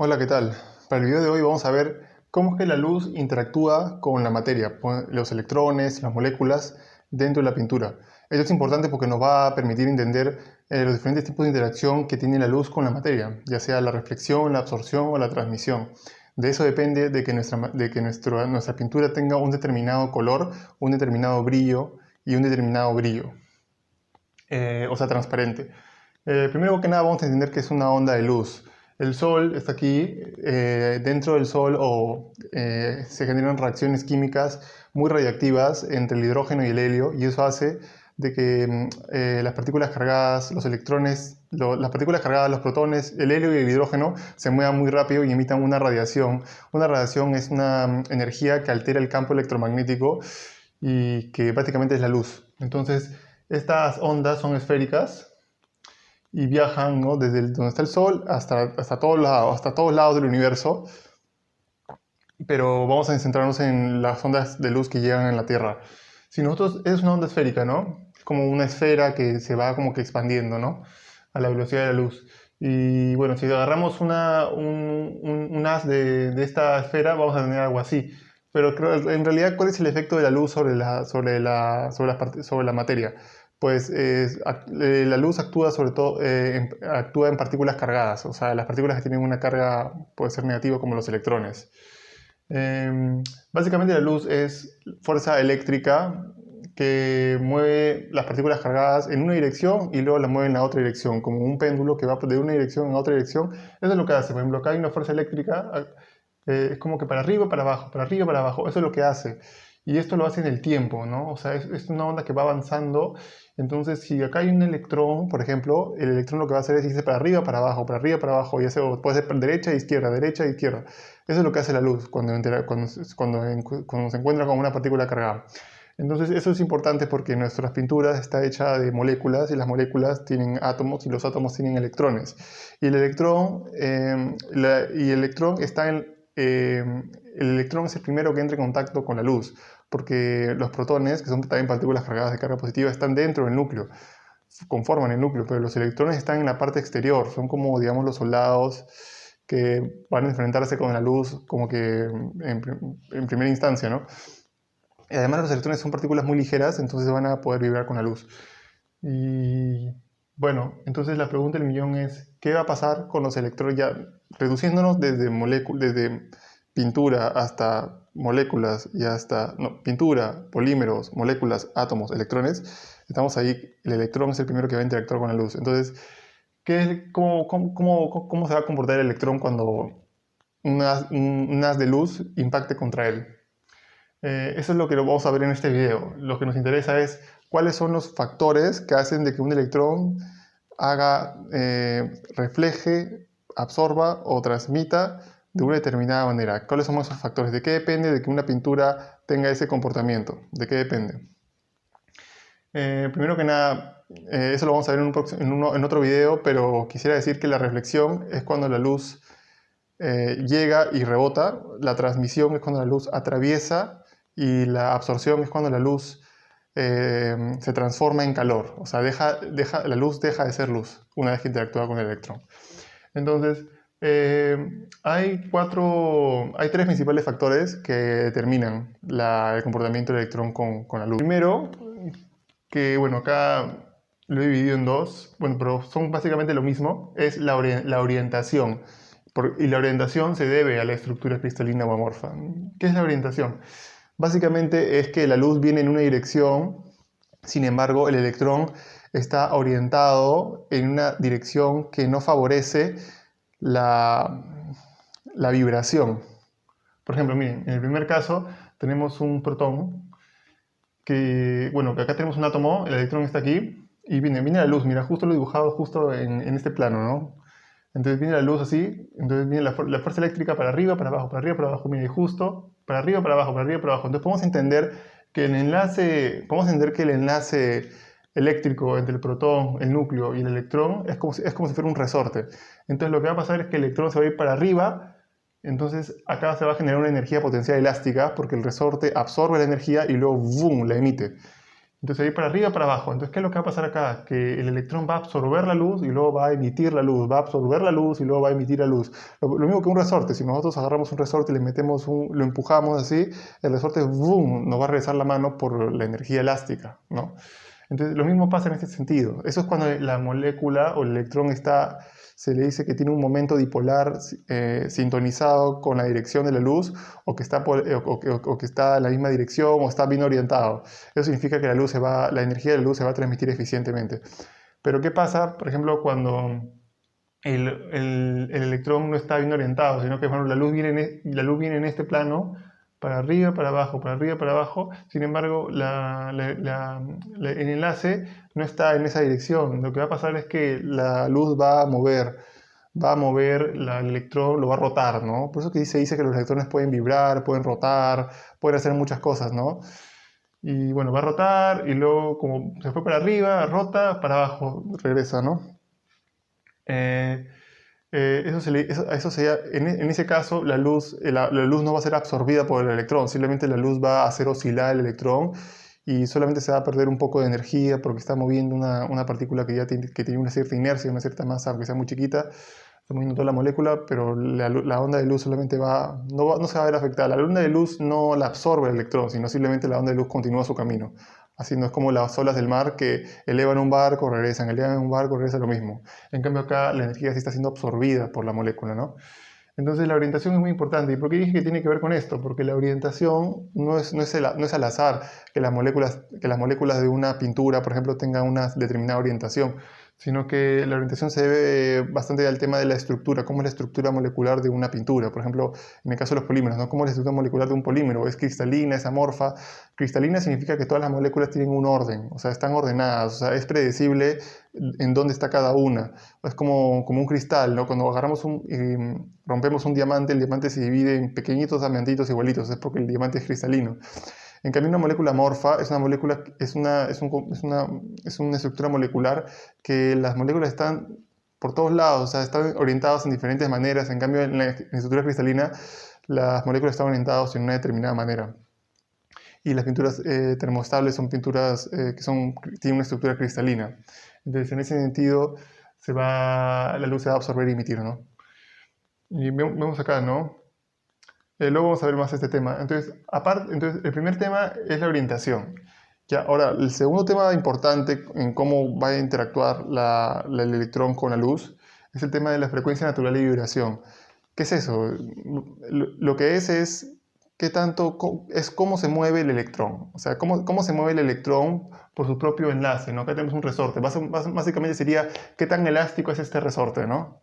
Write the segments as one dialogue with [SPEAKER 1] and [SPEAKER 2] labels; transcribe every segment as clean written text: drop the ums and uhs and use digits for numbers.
[SPEAKER 1] Hola, ¿qué tal? Para el video de hoy vamos a ver cómo es que la luz interactúa con la materia, los electrones, las moléculas dentro de la pintura. Esto es importante porque nos va a permitir entender los diferentes tipos de interacción que tiene la luz con la materia, ya sea la reflexión, la absorción o la transmisión. De eso depende nuestra pintura tenga un determinado color, un determinado brillo y un determinado brillo, o sea, transparente. Primero que nada vamos a entender que es una onda de luz. El Sol está aquí, dentro del Sol se generan reacciones químicas muy radiactivas entre el hidrógeno y el helio, y eso hace de que las partículas cargadas, los electrones, las partículas cargadas, los protones, el helio y el hidrógeno se muevan muy rápido y emitan una radiación. Una radiación es una energía que altera el campo electromagnético y que prácticamente es la luz. Entonces, estas ondas son esféricas y viajan, ¿no?, desde donde está el Sol hasta todos lados del universo, pero vamos a centrarnos en las ondas de luz que llegan a la Tierra. Si nosotros, es una onda esférica, ¿no? Es como una esfera que se va como que expandiendo, ¿no?, a la velocidad de la luz. Y bueno, si agarramos un haz de esta esfera, vamos a tener algo así. Pero en realidad, ¿cuál es el efecto de la luz sobre la materia? Pues la luz actúa sobre todo, actúa en partículas cargadas, o sea, las partículas que tienen una carga puede ser negativa como los electrones. Básicamente la luz es fuerza eléctrica que mueve las partículas cargadas en una dirección y luego las mueve en la otra dirección, como un péndulo que va de una dirección a otra dirección. Eso es lo que hace. Por ejemplo, acá hay una fuerza eléctrica, es como que para arriba, para abajo, para arriba, para abajo. Eso es lo que hace. Y esto lo hace en el tiempo, ¿no? O sea, es una onda que va avanzando. Entonces, si acá hay un electrón, por ejemplo, el electrón lo que va a hacer es irse para arriba, para arriba, para abajo, y eso puede ser derecha, izquierda, derecha, izquierda. Eso es lo que hace la luz cuando se encuentra con una partícula cargada. Entonces, eso es importante porque nuestras pinturas está hecha de moléculas y las moléculas tienen átomos y los átomos tienen electrones. Y el electrón el electrón es el primero que entra en contacto con la luz, porque los protones, que son también partículas cargadas de carga positiva, están dentro del núcleo, conforman el núcleo, pero los electrones están en la parte exterior, son como, digamos, los soldados que van a enfrentarse con la luz como que en primera instancia, ¿no? Y además los electrones son partículas muy ligeras, entonces van a poder vibrar con la luz. Y bueno, entonces la pregunta del millón es, ¿qué va a pasar con los electrones? Ya reduciéndonos desde pintura hasta moléculas y hasta, no, pintura, polímeros, moléculas, átomos, electrones, estamos ahí, el electrón es el primero que va a interactuar con la luz. Entonces, ¿cómo se va a comportar el electrón cuando un haz de luz impacte contra él? Eso es lo que vamos a ver en este video. Lo que nos interesa es cuáles son los factores que hacen de que un electrón refleje, absorba o transmita de una determinada manera. ¿Cuáles son esos factores? ¿De qué depende de que una pintura tenga ese comportamiento? ¿De qué depende? Primero que nada, eso lo vamos a ver en otro video, pero quisiera decir que la reflexión es cuando la luz llega y rebota, la transmisión es cuando la luz atraviesa y la absorción es cuando la luz se transforma en calor, o sea, la luz deja de ser luz una vez que interactúa con el electrón. Entonces, hay tres principales factores que determinan el comportamiento del electrón con la luz. Primero, que bueno, acá lo he dividido en dos, bueno, pero son básicamente lo mismo, es la orientación. Y la orientación se debe a la estructura cristalina o amorfa. ¿Qué es la orientación? Básicamente es que la luz viene en una dirección, sin embargo el electrón está orientado en una dirección que no favorece la vibración. Por ejemplo, miren, en el primer caso tenemos un protón que acá tenemos un átomo, el electrón está aquí, y viene la luz, mira, justo lo he dibujado justo en este plano, ¿no? Entonces viene la luz así, entonces viene la fuerza eléctrica para arriba, para arriba, para abajo, mira, y justo para arriba, para abajo, para arriba, para abajo. Entonces podemos entender que el enlace eléctrico entre el protón, el núcleo y el electrón es como si fuera un resorte. Entonces lo que va a pasar es que el electrón se va a ir para arriba, entonces acá se va a generar una energía potencial elástica porque el resorte absorbe la energía y luego ¡boom!, la emite. Entonces ahí para arriba, para abajo. Entonces, ¿qué es lo que va a pasar acá? Que el electrón va a absorber la luz y luego va a emitir la luz, va a absorber la luz y luego va a emitir la luz. Lo mismo que un resorte. Si nosotros agarramos un resorte y le metemos lo empujamos así, el resorte ¡boom! Nos va a regresar la mano por la energía elástica, ¿no? Entonces, lo mismo pasa en este sentido. Eso es cuando la molécula o el electrón está, se le dice que tiene un momento dipolar sintonizado con la dirección de la luz o que está, o que está en la misma dirección o está bien orientado. Eso significa que la energía de la luz se va a transmitir eficientemente. Pero ¿qué pasa, por ejemplo, cuando el electrón no está bien orientado, sino que bueno, la luz viene en este plano, para arriba, para abajo, para arriba, para abajo? Sin embargo, el enlace no está en esa dirección. Lo que va a pasar es que la luz va a mover el electrón, lo va a rotar, ¿no? Por eso que se dice que los electrones pueden vibrar, pueden rotar, pueden hacer muchas cosas, ¿no? Y bueno, va a rotar y luego como se fue para arriba, rota, para abajo, regresa, ¿no? Eso sería, en ese caso, la luz no va a ser absorbida por el electrón, simplemente la luz va a hacer oscilar el electrón y solamente se va a perder un poco de energía porque está moviendo una partícula que tiene una cierta inercia, una cierta masa, aunque sea muy chiquita, está moviendo toda la molécula, pero la onda de luz solamente no se va a ver afectada. La onda de luz no la absorbe el electrón, sino simplemente la onda de luz continúa su camino. Así no es como las olas del mar que elevan un barco, regresan, elevan un barco, regresa lo mismo. En cambio acá la energía sí está siendo absorbida por la molécula, ¿no? Entonces la orientación es muy importante. ¿Y por qué dije que tiene que ver con esto? Porque la orientación no es al azar que las moléculas de una pintura, por ejemplo, tengan una determinada orientación, sino que la orientación se debe bastante al tema de la estructura, cómo es la estructura molecular de una pintura. Por ejemplo, en el caso de los polímeros, ¿no? ¿Cómo es la estructura molecular de un polímero? ¿Es cristalina, es amorfa? Cristalina significa que todas las moléculas tienen un orden, o sea, están ordenadas, o sea, es predecible en dónde está cada una. Es como un cristal, ¿no? Cuando rompemos un diamante, el diamante se divide en pequeñitos diamantitos igualitos, es porque el diamante es cristalino. En cambio, una molécula amorfa es una molécula, es una estructura molecular que las moléculas están por todos lados, o sea, están orientadas en diferentes maneras. En cambio, en la estructura cristalina, las moléculas están orientadas en una determinada manera. Y las pinturas termoestables son pinturas tienen una estructura cristalina. Entonces, en ese sentido, la luz se va a absorber y emitir, ¿no? Y vemos acá, ¿no? Luego vamos a ver más este tema. Entonces, el primer tema es la orientación. Ya, ahora, el segundo tema importante en cómo va a interactuar el electrón con la luz es el tema de la frecuencia natural y vibración. ¿Qué es eso? Lo que es es cómo se mueve el electrón. O sea, cómo se mueve el electrón por su propio enlace, ¿no? Acá tenemos un resorte. Básicamente sería qué tan elástico es este resorte, ¿no?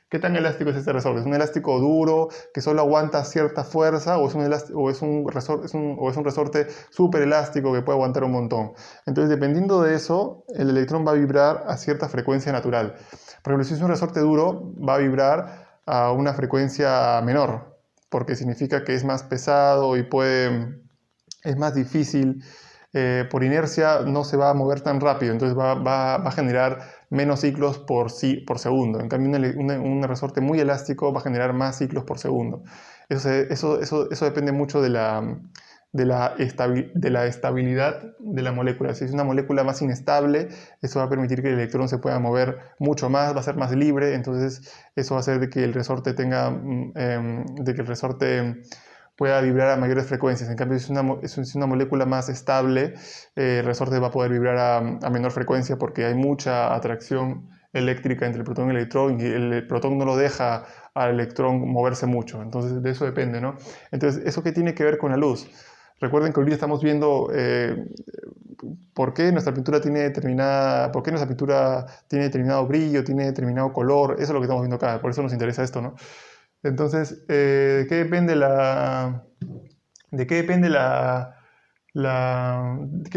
[SPEAKER 1] ¿Qué tan elástico es este resorte? ¿Es un elástico duro que solo aguanta cierta fuerza o es un resorte súper elástico que puede aguantar un montón? Entonces, dependiendo de eso, el electrón va a vibrar a cierta frecuencia natural. Por ejemplo, si es un resorte duro, va a vibrar a una frecuencia menor, porque significa que es más pesado y es más difícil. Por inercia no se va a mover tan rápido, entonces va a generar menos ciclos por segundo. En cambio, un resorte muy elástico va a generar más ciclos por segundo. Eso depende mucho de la estabilidad de la molécula. Si es una molécula más inestable, eso va a permitir que el electrón se pueda mover mucho más, va a ser más libre, entonces eso va a hacer de que el resorte pueda vibrar a mayores frecuencias. En cambio, si es una molécula más estable, el resorte va a poder vibrar a menor frecuencia porque hay mucha atracción eléctrica entre el protón y el electrón y el protón no lo deja al electrón moverse mucho. Entonces, de eso depende, ¿no? Entonces, ¿eso qué tiene que ver con la luz? Recuerden que ahorita estamos viendo por qué nuestra pintura tiene determinado brillo, tiene determinado color. Eso es lo que estamos viendo acá, por eso nos interesa esto, ¿no? Entonces, ¿de qué depende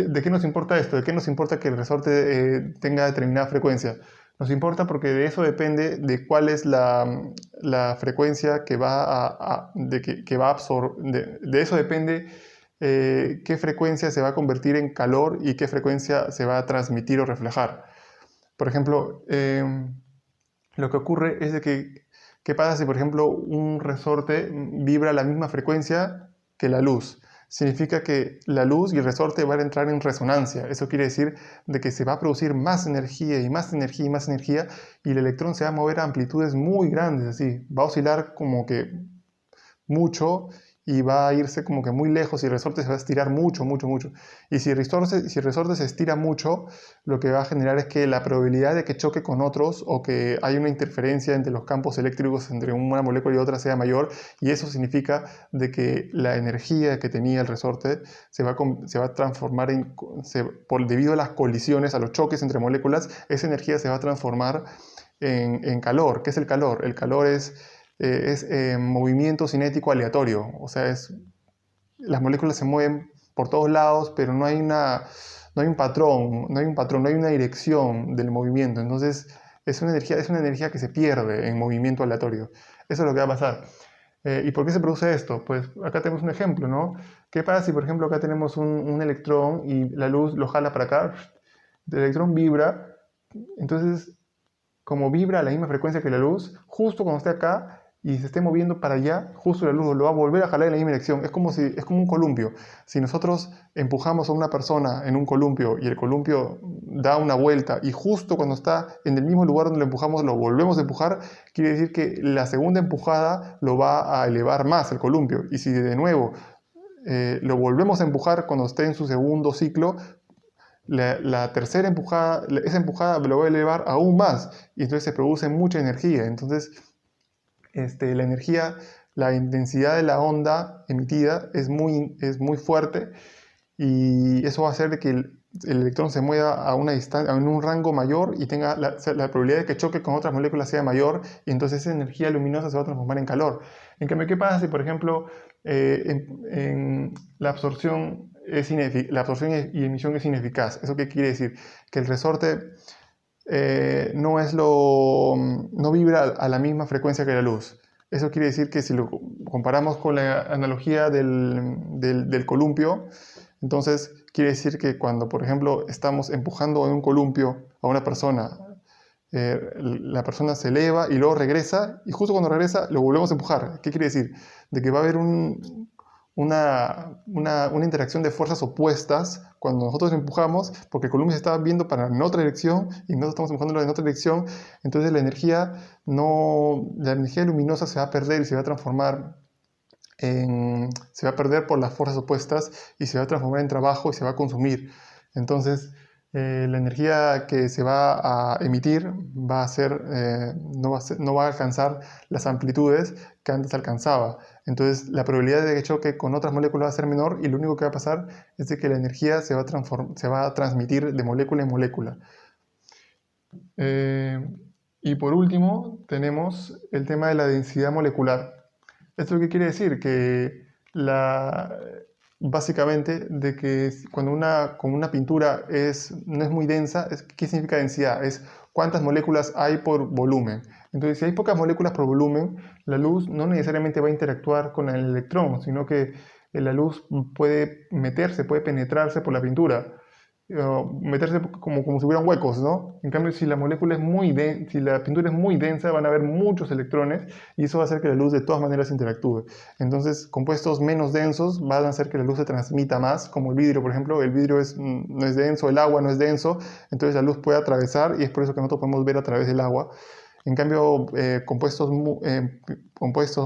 [SPEAKER 1] ¿de qué nos importa esto? ¿De qué nos importa que el resorte tenga determinada frecuencia? Nos importa porque de eso depende de cuál es la frecuencia que que va a absorber. De eso depende qué frecuencia se va a convertir en calor y qué frecuencia se va a transmitir o reflejar. Por ejemplo, lo que ocurre es de que ¿qué pasa si, por ejemplo, un resorte vibra a la misma frecuencia que la luz? significa que la luz y el resorte van a entrar en resonancia. Eso quiere decir de que se va a producir más energía y más energía y más energía, y el electrón se va a mover a amplitudes muy grandes, así. Va a oscilar como que mucho y va a irse como que muy lejos y el resorte se va a estirar mucho, mucho, mucho. Y si el resorte se estira mucho, lo que va a generar es que la probabilidad de que choque con otros o que haya una interferencia entre los campos eléctricos entre una molécula y otra sea mayor, y eso significa de que la energía que tenía el resorte se va a transformar debido a las colisiones, a los choques entre moléculas, esa energía se va a transformar en calor. ¿Qué es el calor? El calor es movimiento cinético aleatorio, o sea, las moléculas se mueven por todos lados, pero no hay un patrón, no hay una dirección del movimiento, entonces es una energía que se pierde en movimiento aleatorio. Eso es lo que va a pasar. ¿Y por qué se produce esto? Pues acá tenemos un ejemplo, ¿no? ¿Qué pasa si, por ejemplo, acá tenemos un electrón y la luz lo jala para acá? El electrón vibra, entonces, como vibra a la misma frecuencia que la luz, justo cuando esté acá y se esté moviendo para allá, justo la luz lo va a volver a jalar en la misma dirección. Es como un columpio. Si nosotros empujamos a una persona en un columpio y el columpio da una vuelta y justo cuando está en el mismo lugar donde lo empujamos lo volvemos a empujar, quiere decir que la segunda empujada lo va a elevar más el columpio. Y si de nuevo lo volvemos a empujar cuando esté en su segundo ciclo, la tercera empujada, esa empujada lo va a elevar aún más y entonces se produce mucha energía. Entonces, la energía, la intensidad de la onda emitida es muy fuerte y eso va a hacer de que el electrón se mueva a una distancia, en un rango mayor y tenga la probabilidad de que choque con otras moléculas sea mayor y entonces esa energía luminosa se va a transformar en calor. En cambio, ¿qué pasa si, por ejemplo, la absorción y emisión es ineficaz? ¿Eso qué quiere decir? Que el resorte no vibra a la misma frecuencia que la luz. Eso quiere decir que si lo comparamos con la analogía del columpio, entonces quiere decir que cuando, por ejemplo, estamos empujando en un columpio a una persona, la persona se eleva y luego regresa, y justo cuando regresa lo volvemos a empujar. ¿Qué quiere decir? De que va a haber una interacción de fuerzas opuestas cuando nosotros empujamos, porque el columpio se está viendo en otra dirección y nosotros estamos empujándolo en otra dirección, entonces la energía luminosa se va a perder y se va a transformar se va a perder por las fuerzas opuestas y se va a transformar en trabajo y se va a consumir. Entonces, la energía que se va a emitir no va a alcanzar las amplitudes que antes alcanzaba. Entonces, la probabilidad de que choque con otras moléculas va a ser menor y lo único que va a pasar es de que la energía se va a transmitir de molécula en molécula. Y por último, tenemos el tema de la densidad molecular. ¿Esto qué quiere decir? Que básicamente de que cuando una pintura no es muy densa, ¿qué significa densidad? Es cuántas moléculas hay por volumen. Entonces, si hay pocas moléculas por volumen, la luz no necesariamente va a interactuar con el electrón, sino que la luz puede penetrarse por la pintura. Meterse como si hubieran huecos, ¿no? En cambio, si la pintura es muy densa, van a haber muchos electrones y eso va a hacer que la luz de todas maneras interactúe. Entonces, compuestos menos densos van a hacer que la luz se transmita más, como el vidrio, por ejemplo. El vidrio no es denso, el agua no es denso, entonces la luz puede atravesar y es por eso que nosotros podemos ver a través del agua. En cambio, compuestos,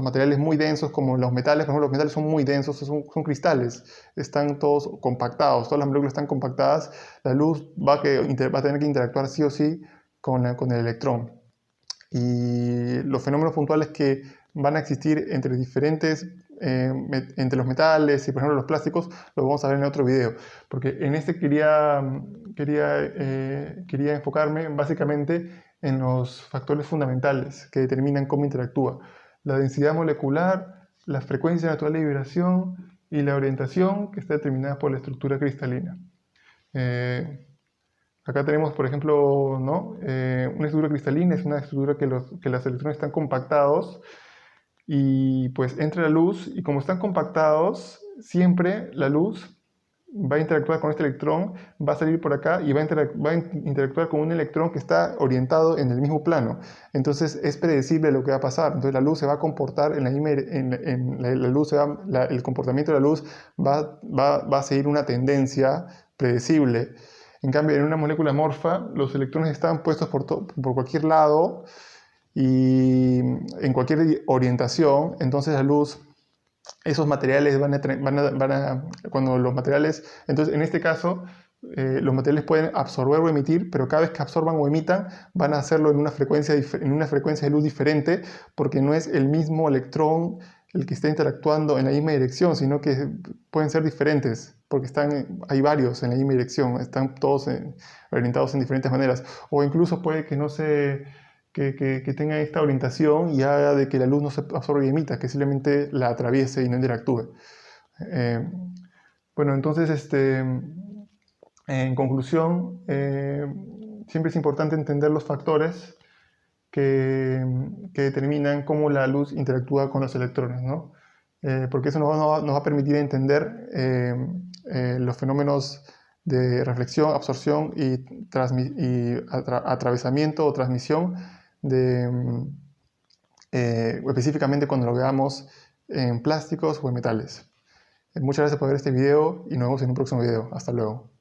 [SPEAKER 1] materiales muy densos como los metales, por ejemplo, los metales son muy densos, son cristales, están todos compactados, todas las moléculas están compactadas, la luz va a tener que interactuar sí o sí con el electrón. Y los fenómenos puntuales que van a existir entre los metales y, por ejemplo, los plásticos, los vamos a ver en otro video, porque en este quería enfocarme básicamente en los factores fundamentales que determinan cómo interactúa. La densidad molecular, la frecuencia natural de vibración y la orientación, que está determinada por la estructura cristalina. Acá tenemos, por ejemplo, ¿no? Una estructura cristalina es una estructura que los electrones están compactados y pues entra la luz y como están compactados, siempre la luz va a interactuar con este electrón, va a salir por acá y va a interactuar con un electrón que está orientado en el mismo plano. Entonces es predecible lo que va a pasar. Entonces la luz se va a comportar en la misma, la luz el comportamiento de la luz va a seguir una tendencia predecible. En cambio, en una molécula amorfa, los electrones están puestos por cualquier lado y en cualquier orientación. Entonces la luz, esos materiales cuando los materiales, entonces en este caso, los materiales pueden absorber o emitir, pero cada vez que absorban o emitan, van a hacerlo en una frecuencia de luz diferente, porque no es el mismo electrón el que está interactuando en la misma dirección, sino que pueden ser diferentes, porque hay varios en la misma dirección, están todos orientados en diferentes maneras, o incluso puede que no se que tenga esta orientación y haga de que la luz no se absorba y emita, que simplemente la atraviese y no interactúe. Eh, bueno, entonces, en conclusión, siempre es importante entender los factores que determinan cómo la luz interactúa con los electrones, ¿no? Porque eso nos va a permitir entender los fenómenos de reflexión, absorción y atravesamiento o transmisión específicamente cuando lo veamos en plásticos o en metales. Muchas gracias por ver este video y nos vemos en un próximo video. Hasta luego.